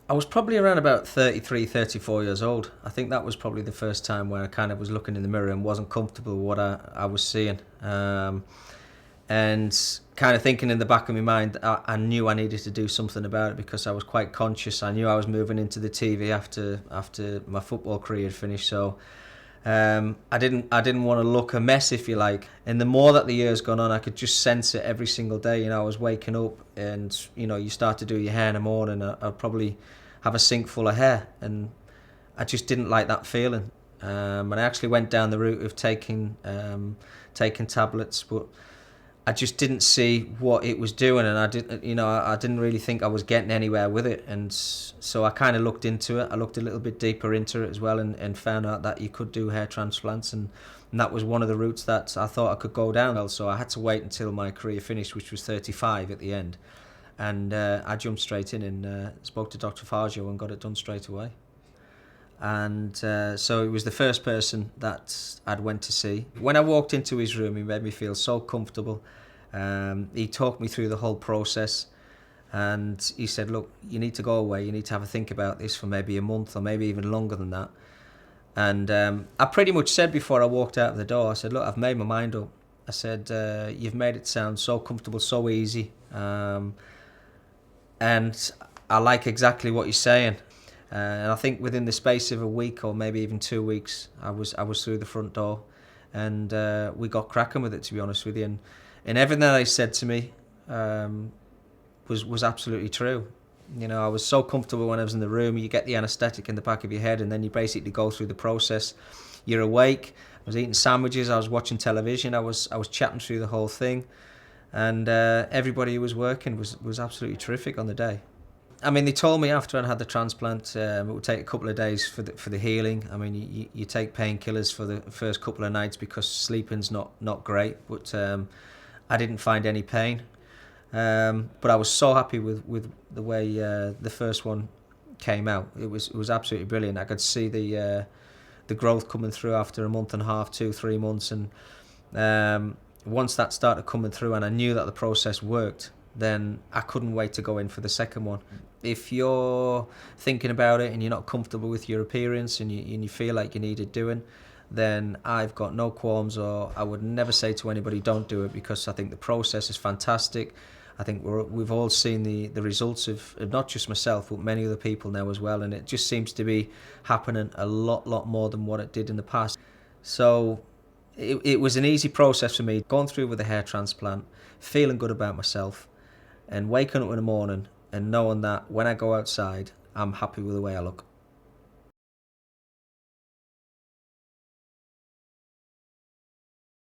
I was probably around about 33, 34 years old. I think that was probably the first time where I kind of was looking in the mirror and wasn't comfortable with what I was seeing. And kind of thinking in the back of my mind, I knew I needed to do something about it because I was quite conscious. I knew I was moving into the TV after my football career had finished. So I didn't want to look a mess, if you like. And the more that the years gone on, I could just sense it every single day. I was waking up, and you start to do your hair in the morning. I'd probably have a sink full of hair, and I just didn't like that feeling. And I actually went down the route of taking tablets, but I just didn't see what it was doing, and I didn't really think I was getting anywhere with it, and so I kind of looked into it. I looked a little bit deeper into it as well, and found out that you could do hair transplants, and that was one of the routes that I thought I could go down. So I had to wait until my career finished, which was 35 at the end, and I jumped straight in and spoke to Dr. Farjo and got it done straight away. And so it was the first person that I'd went to see. When I walked into his room, he made me feel so comfortable. He talked me through the whole process, and he said, look, you need to go away, you need to have a think about this for maybe a month or maybe even longer than that. And I pretty much said before I walked out of the door, I said, look, I've made my mind up. I said, you've made it sound so comfortable, so easy, and I like exactly what you're saying. And I think within the space of a week or maybe even 2 weeks, I was through the front door, and we got cracking with it, to be honest with you. And everything that he said to me was absolutely true. I was so comfortable when I was in the room. You get the anaesthetic in the back of your head, and then you basically go through the process. You're awake. I was eating sandwiches. I was watching television. I was chatting through the whole thing, and everybody who was working was absolutely terrific on the day. I mean, they told me after I had the transplant, it would take a couple of days for the healing. I mean, you take painkillers for the first couple of nights because sleeping's not great, but I didn't find any pain. But I was so happy with the way the first one came out. It was absolutely brilliant. I could see the growth coming through after a month and a half, 2-3 months, and once that started coming through, and I knew that the process worked, then I couldn't wait to go in for the second one. If you're thinking about it and you're not comfortable with your appearance and you feel like you need it doing, then I've got no qualms, or I would never say to anybody don't do it, because I think the process is fantastic. I think we've all seen the results of not just myself but many other people now as well, and it just seems to be happening a lot more than what it did in the past. So it was an easy process for me, going through with a hair transplant, feeling good about myself, and waking up in the morning and knowing that when I go outside, I'm happy with the way I look.